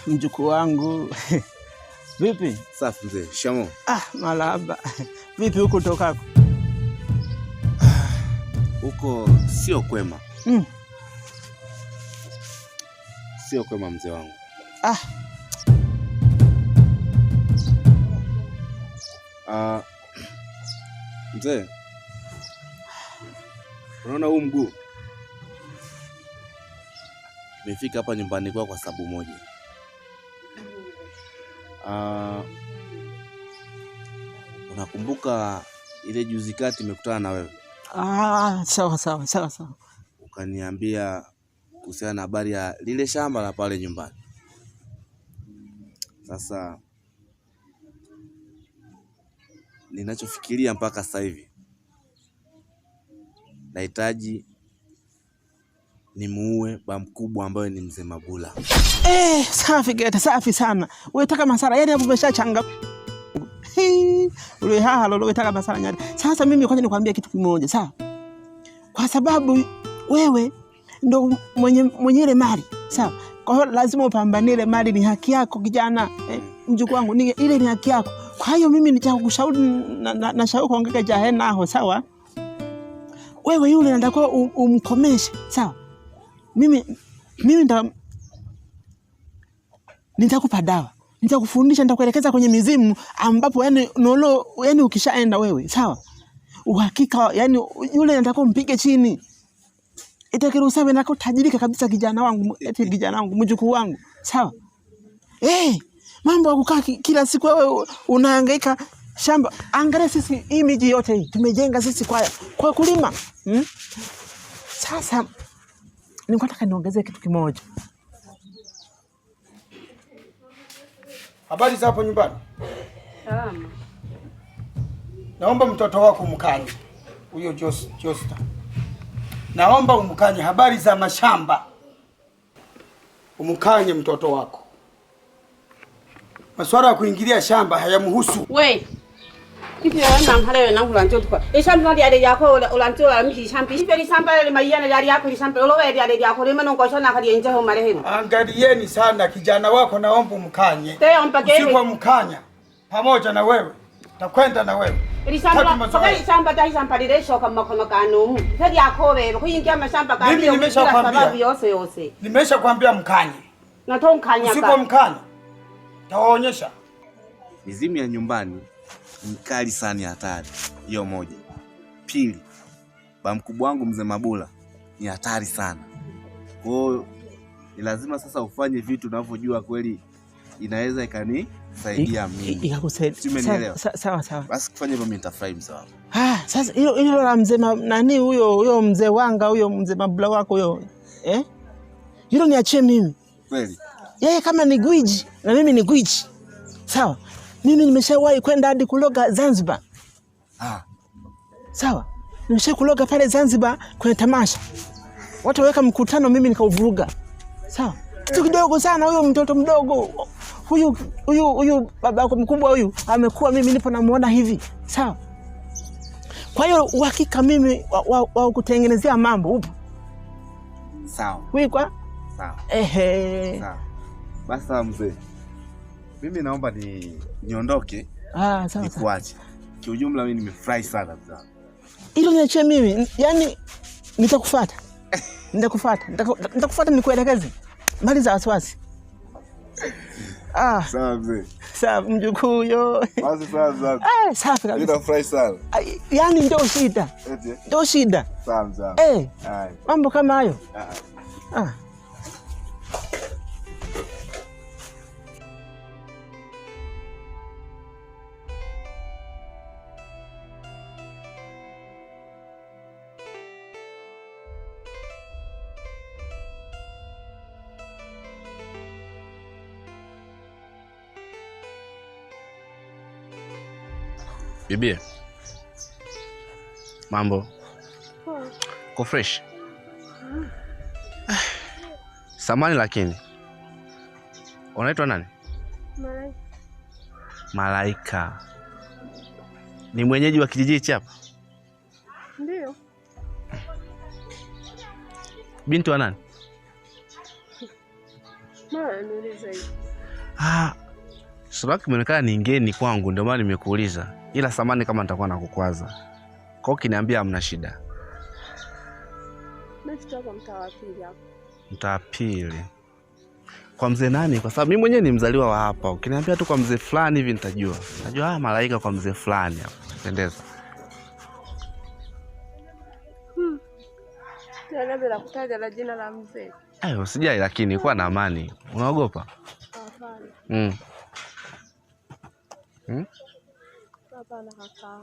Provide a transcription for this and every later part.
Mjukuu wangu. Vipi? Safi mzee. Shamo. Malaba. Vipi huko tokako? Huko sio kwema. Sio kwema mzee wangu. Mzee. Unaona huu mguu? Nimefika hapa nyumbani kwa sababu moja. Unakumbuka ile juzi kati nimekutana na wewe? Sawa. Ukaniambia kuhusiana na habari ya lile shamba la pale nyumbani. Sasa ninachofikiria mpaka sasa hivi, nahitaji nimuue baba mkubwa ambaye ni mzee Mabula. Safi geta, safi sana. Unataka masara yani hapo umeshachanga. Ule unataka masara nyari. Sasa mimi kwanza nikwambia kitu kimoja, sawa? Kwa sababu wewe ndo mwenye ile mali, sawa? Kwa hiyo lazima upambanie ile mali, ni haki yako kijana. Mjukuu wangu, ile ni haki yako. Kwa hiyo mimi nitakushauri na shauri kuongea jahena hapo, sawa? Wewe yule nataka umkomeshe, sawa? Mimi nitakupa dawa. Nitakufundisha, nitakuelekeza kwenye mizimu ambapo yani ukishaenda wewe, sawa? Uhakika yani yule nataka umpige chini. Itakiruhusiwa na kutajirika kabisa kijana wangu, mjukuu wangu, sawa? Mambo ya kukaa kila siku wewe unahangaika shamba. Angalia sisi hii miji yote hii tumejenga sisi kwa kulima. Sasa nataka niongezee kitu kimoja. Habari za hapo nyumbani? Salama. Naomba mtoto wako umkanye. Huyo Josta. Naomba umkanye habari za mashamba. Umkanye mtoto wako. Masuala ya kuingilia shamba hayamhusu. We. Kipi yana mhalewe na kulanjo tukwa. Shamba ndio yako ulanjo la mshi shamba. Kipi shamba ile mayana yari yako shamba olowe yari yako lema nongo shona kali nje ho marehemu. Angalieni sana kijana wako, naomba umkanye. Usipo mkanya pamoja na wewe takwenda na wewe. Shamba dai shamba diresho kama kono kanu. Hadi yako wewe kuingia mashamba kali. Mimi nimeshakwambia yose. Nimeshakwambia mkanye. Natomkanya. Usipo mkanya tawaonyesha. Mizimu ya nyumbani ni kali sana, hatari. Hiyo moja. Pili, baba mkubwa wangu mzee Mabula ni hatari sana. Kwa hiyo ni lazima sasa ufanye vitu unavyojua kweli inaweza ikanisaidia mimi. Ikakusaidia. Sawa. Basi kufanya hivyo mimi nitafurahi msawa. Sasa hilo la mzee nani huyo mzee wanga huyo mzee Mabula wako huyo. Hilo niachie mimi. Kweli? Yeye kama ni gwiji na mimi ni gwiji. Sawa? Mimi nimeshawahi kwenda hadi kuloga Zanzibar. Sawa? Nimeshawahi kuloga pale Zanzibar kwenye tamasha. Watu waweka mkutano, mimi nikauvuruga. Sawa? Kitu kidogo sana, huyo mtoto mdogo. Huyu baba yako mkubwa huyu amekuwa, mimi nipo namuona hivi. Sawa? Kwa hiyo uhakika mimi wa kutengenezea mambo upo. Sawa. Wikwa? Sawa. Sawa. Basi mzee, mimi naomba niondoke. Sawa. Nikuache. Kiujumla mimi nimefurahi sana mzee. Hilo niachie mimi. Yaani nitakufuata. Nitakufuata nikuelekeze. Mali za wasiwasi. Sawa mzee. Sawa mjukuu huyo. Basi sawa. Safi kabisa. Ninafurahi sana. Yaani ndio shida. Ndio shida. Sawa mzee. Mambo kama hayo. Bibi. Mambo. Ko fresh. Samani lakini. Unaitwa nani? Malaika. Ni mwenyeji wa kijiji hichi hapa? Ndio. Binti wa nani? Mara niuliza hivi. Sababu imeonekana ni ngeni kwangu ndio maana nimekuuliza. Ila samani kama nitakuwa nakukwaza. Kwa hiyo kiniambia hamna shida. Basi tuko mtaa wa pili hapo. Mtaa pili. Kwa mzee nani? Kwa sababu mimi mwenyewe ni mzaliwa wa hapa. Ukiniambia tu kwa mzee fulani hivi nitajua. Najua Malaika kwa mzee fulani hapo. Pendeza. Tena bila kutaja la jina la mzee. Usijali lakini kuwa na amani. Unaogopa? Hapana. Hapana kaka.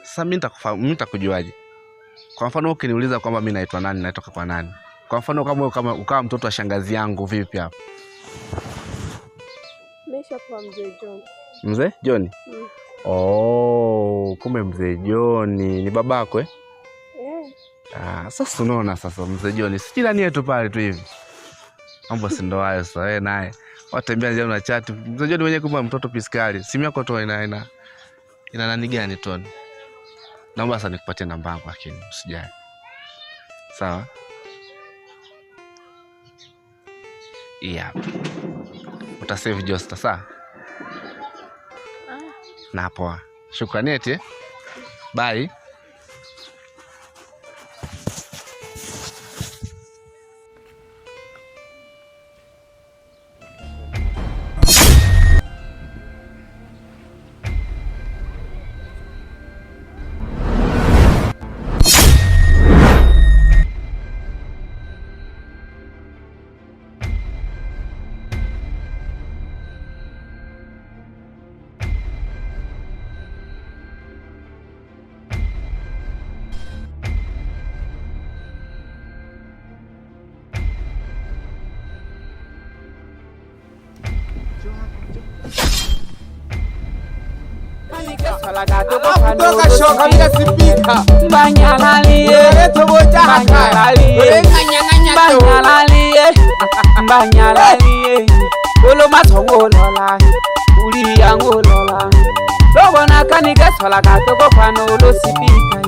Sasa mimi nitakujuaje? Kwa mfano ukiniuliza kwamba mimi naitwa nani, natoka kwa nani? Kwa mfano kama ukawa mtoto wa shangazi yangu vipi hapo? Nimesha kwa mzee John. Mzee John? Kumbe mzee John ni babako eh? Sasa unaona sasa mzee John si jirani yetu pale tu hivi. Mambo si ndo hayo sasa wewe naye. Watembea nje na chat. Mzee John mwenyewe kumbe mtoto piskali. Simu yako tu ina nani gani Tony? Naomba sasa nikupatie namba yangu lakini usijali. Sawa? Utasave Josta sawa? Na poa. Shukrani eti. Bye. Kutoka shoka bila sipika Mbanyalalie Uleto boja haka Mbanyalalie Olo matongo lola Uli yango lola Logo nakanike sola katoko pano olo sipika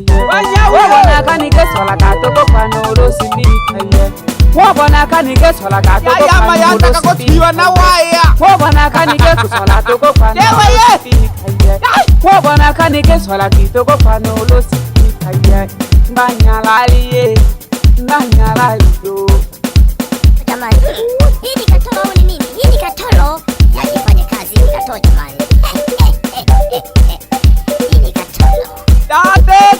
Logo nakanike sola katoko pano olo sipika Wobo nakanike sola katoko pano olo sipika Wobo nakanike sola katoko pano olo sipika Wabona kanike swala kitoko pano lo sipika Mbanyalalie Mbanyalaliyo Jamani, hii katolo ni nini? Hii katolo yakifanya kazi hii katolo jamani. Hii katolo Tate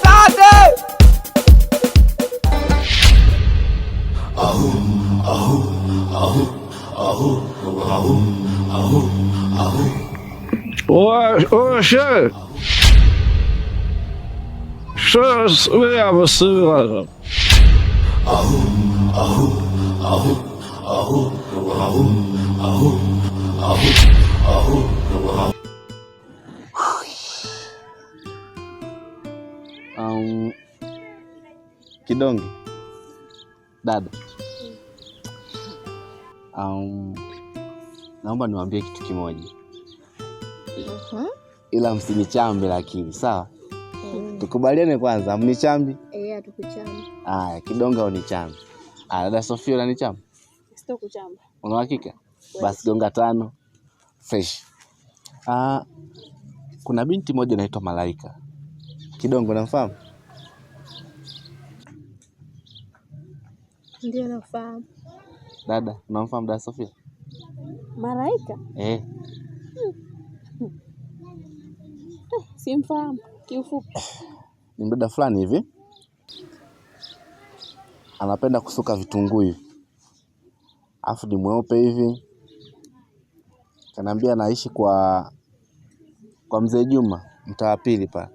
Kör! Så är jag surare. Kidonge. Dada. Naomba niwaambie kitu kimoja. Ila msinichambe lakini, sawa? Tukubaliane kwanza, mnichambi? Tukuchambi. Kidonge unichambi. Dada Sofia unanichambi? Sitokuchamba. Una hakika? Basi gonga 5. Fresh. Kuna binti moja inaitwa Malaika. Kidonge unamfahamu? Ndio nafahamu. Dada, unamfahamu dada Sofia? Malaika? Simfahamu kiufupi. Ni mdada fulani hivi. Anapenda kusuka vitunguu hivi. Afu ni mweupe hivi. Kanambia anaishi kwa mzee Juma, mtaa wa pili pale.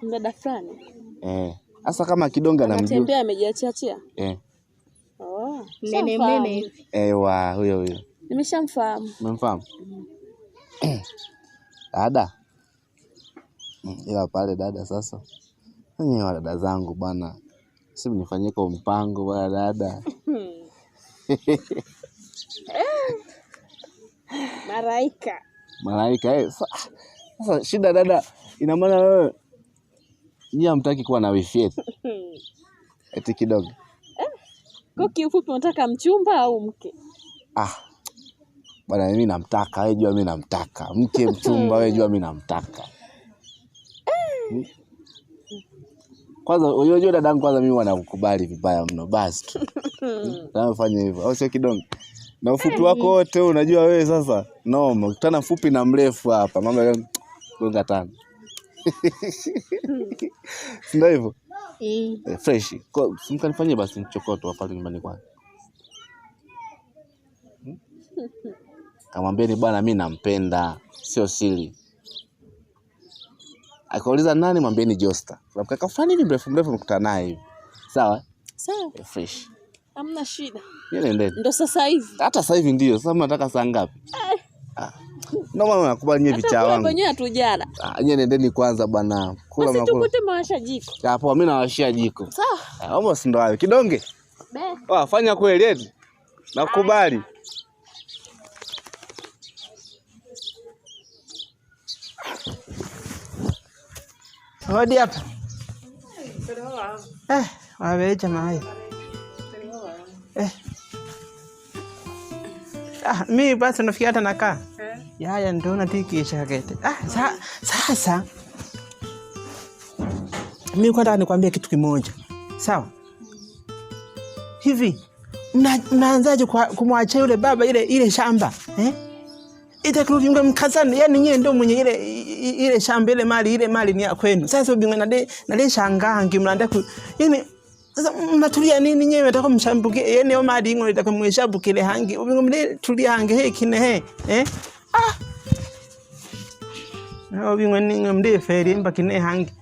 Mdada fulani? Sasa kama Kidonge anamjua. Anatembea amejiachia. Mnene hivi. Huyo. Nimeshamfahamu. Umemfahamu? Dada. Ila pale dada sasa. Wenyewe dada zangu bwana. Sisi mnifanyie kwa mpango bwana dada. Malaika. Sasa shida dada, ina maana wewe nyinyi hamtaki kuwa na wifi eti. Eti kidogo. Kwa kifupi unataka mchumba au mke? Bwana mimi namtaka, wewe jua mimi namtaka. Mke mchumba, wewe jua mimi namtaka. Kwanza unajua dadangu, kwanza mimi wanakukubali vibaya mno basi tu. Nafanya hivyo. Au sio kidogo? Na ufupi wako wote unajua wewe sasa. Noma, ukitana fupi na mrefu hapa. Mama gonga tano. Ndio hivyo. Fresh. Kwa simkanifanyie basi mchokoto hapa nyumbani kwangu. Kamwambieni bwana mimi nampenda, sio siri. Akauliza nani, mwambieni Josta. Kaka fulani hivi mrefu mkutana naye hivi. Sawa? Sawa. Fresh. Hamna shida. Yeye ndio. Ndio sasa hivi. Hata sasa hivi ndio. Sasa mnataka saa ngapi? Ndio maana nakubali nyie vichaa wangu. Kwenye hatujala. Nyie nendeni kwanza bwana. Kula mnakula. Tukute mawasha jiko. Hapo mimi nawashia jiko. Sawa. Almost ndo hayo. Kidonge. Fanya kweli eti. Nakubali. Hodi hapa. Wawe jamaa. Mimi basi nafikia hata nakaa. Yaya ndio natikisha kete. Sasa mimi kwanza nikwambie kitu kimoja. Sawa? Hivi mnaanzaje kumwacha yule baba ile shamba? Itakurudi mkazani, yani nyie ndio mwenye ile shamba ile mali ni ya kwenu. Sasa ubingwe na shangaa ngimlanda yani sasa mnatulia nini nyewe mtaka mshambuke yani o mali ngo itaka mweshabukile hangi ubingwe mtulia hangi kine na ubingwe ningo mde feri mbakine hangi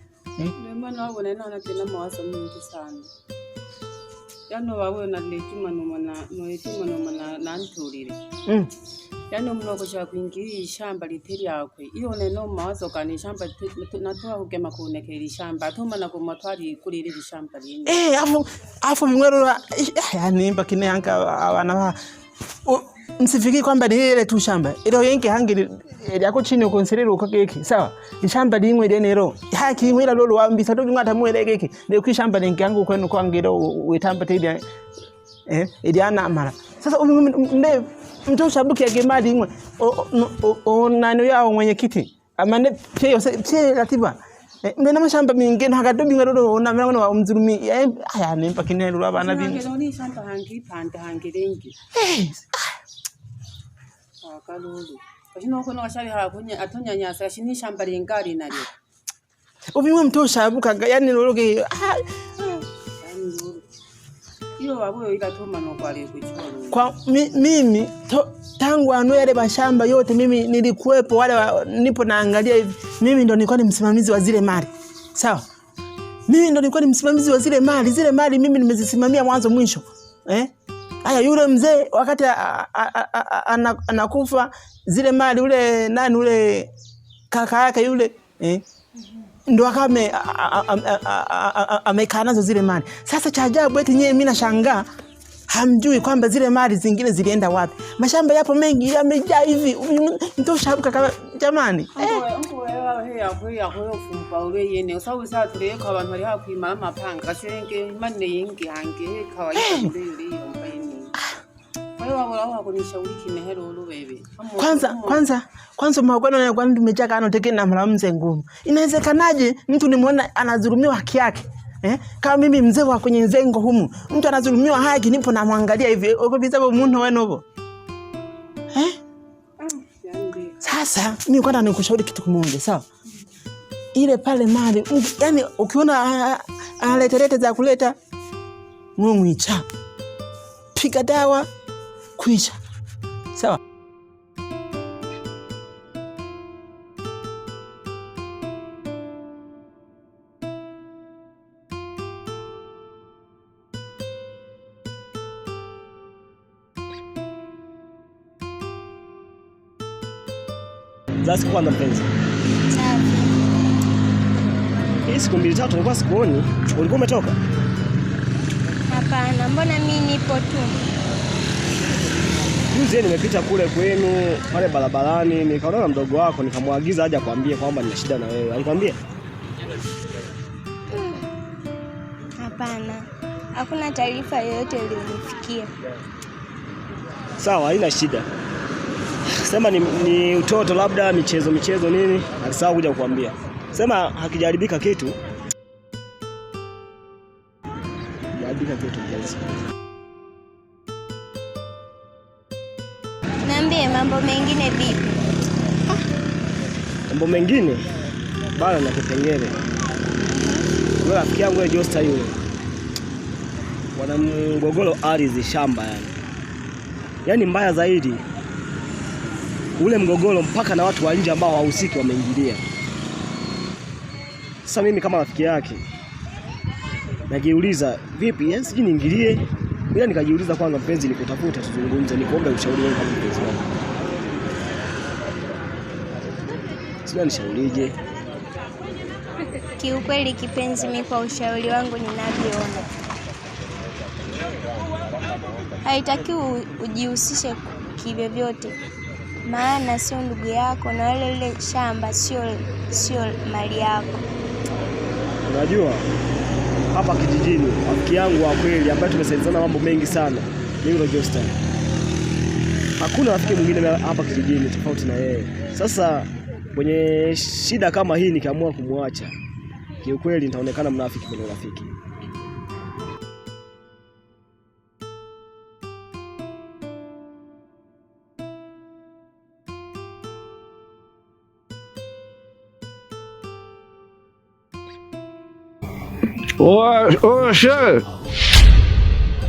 Mbona wao wanaona tena mawazo mengi sana. Yani wawe na letima na ntulire. Yani mnoko cha kuingia shamba literi yakwe iyo neno mawazo kani shamba natoa kugema kuonekera shamba atuma na kumotwari kuri iri shamba lini afu bimwero yani mbakine hanga abana msifiki kwamba ni ile tu shamba ilo yenke hangi yako chini ukonserero ukakeke sawa ishamba limwe denero haki imwira lolo wambisa to bimwata mwelekeke ne ku shamba lenke hangu kwenu kwangiro wetamba tedi ili ana mara sasa mde mtu shabuki ya gemadi imwe nani yao mwenyekiti amane pye ratiba mbena mashamba mingine hakadobi ngaro ona mwana wa mzurumi aya nempa kinelo abana bini ngelo shamba hangi panda hangi lengi kalulu kashino kono kashari hakunya atonya nyasa shini shamba lingari nalyo ubimwe mtu shabuka yani lologe iyo wabo ikatoma no kwale kuchoro kwa mimi tangu yale mashamba yote mimi nilikuwepo wale nipo naangalia hivi mimi ndo nilikuwa ni msimamizi wa zile mali sawa mimi ndo nilikuwa ni msimamizi wa zile mali mimi nimezisimamia mwanzo mwisho haya yule mzee wakati anakufa zile mali ule nani ule kaka yake yule ndo akame amekaa nazo zile mali. Sasa cha ajabu eti nyewe mimi nashangaa hamjui kwamba zile mali zingine zilienda wapi. Mashamba yapo mengi yamejaa hivi. Mtu shabuka kama jamani. Wewe ufumba ule yene usawu saa tureka abantu bari hakwima amapanga serenge imane yingi hange kawaida ule yombayini. Wewe wao kunishauri kinehero ulu wewe. Kwanza magono ya kwani tumechaka anoteke na mramze ngumu. Inawezekanaje mtu nimuona anadhulumiwa haki yake? Kama mimi mzee wa kwenye nzengo humu, mtu anadhulumiwa haki nipo na muangalia hivi. Uko bizabu muntu wenobo. Sasa mimi kwanza nikushauri kitu kimoja, sawa? Ile pale mali, yani ukiona analeta za kuleta mwicha. Piga dawa kuisha. Sawa? Za siku kwanza mpenzi. Hii siku 2-3 nilikuwa sikuoni. Ulikuwa umetoka? Hapana, mbona mimi nipo tu. Juzi nimepita kule kwenu pale barabarani nikaona na mdogo wako nikamwagiza aje akwambie kwamba nina shida na wewe. Alikwambia? Hapana. Hakuna taarifa yoyote iliyonifikia. Sawa, haina shida. Sema ni utoto labda michezo nini? Alisahau kuja kukuambia. Sema hakijaribika kitu. Hakijaribika kitu basi. Niambie mambo mengine vipi? Mambo mengine bana na kipengele. Wewe rafiki yangu yule Josta yule. Wana mgogoro ardhi shamba yani. Yaani mbaya zaidi. Ule mgogoro mpaka na watu wa nje ambao hawahusiki wameingilia. Sasa mimi kama rafiki yake najiuliza vipi, yani siji niingilie. Bila nikajiuliza kwanza mpenzi nikutafuta tuzungumze nikuombe ushauri wangu kama mpenzi wangu. Sina nishaurije? Kiukweli kipenzi, mimi kwa ushauri wangu ninavyoona, haitakiwi ujihusishe kivyovyote, maana sio ndugu yako na wale ile shamba sio mali yako. Unajua hapa kijijini rafiki yangu wa kweli ambaye tumesaidizana mambo mengi sana ni yule Josta. Hakuna rafiki mwingine hapa kijijini tofauti na yeye. Sasa kwenye shida kama hii nikiamua kumwacha, kiukweli nitaonekana mnafiki kwenye rafiki. Shehe.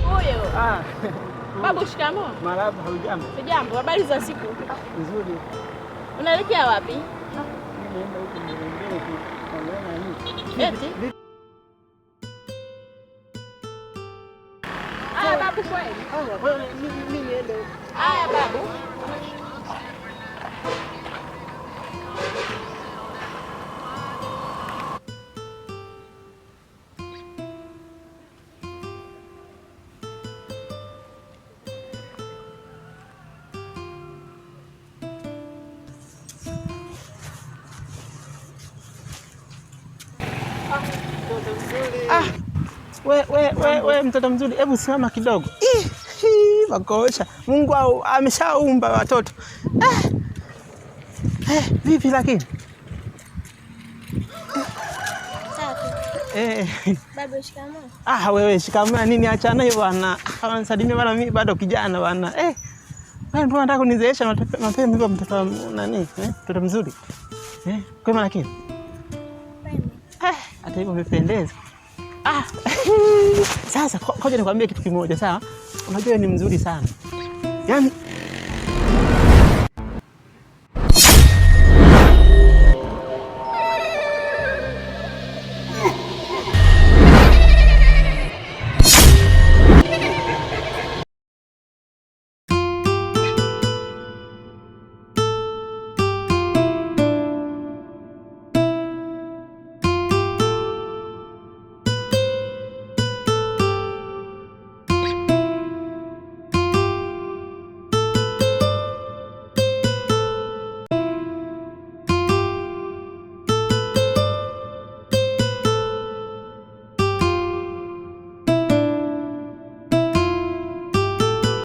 Huyo. Babu, shikamoo. Marahaba, hujambo? Hujambo, habari za siku? Nzuri. Unaelekea wapi? Naenda huko mbele Eti? Babu kweli? Mimi niende. Babu. We mtoto mzuri, hebu simama kidogo. Makosha. Mungu ameshaumba watoto. Vipi lakini? Baba, shikamoo. Wewe shikamoo nini, achana hiyo bwana. Wanasalimia bwana, mimi bado kijana bwana. Wewe mbona unataka kunizeesha mapema hivyo mtoto nani? Mtoto mzuri. Kwema lakini? Hata hivyo umependeza. Sasa ngoja nikwambie kitu kimoja, sawa? Unajua ni mzuri sana. Yaani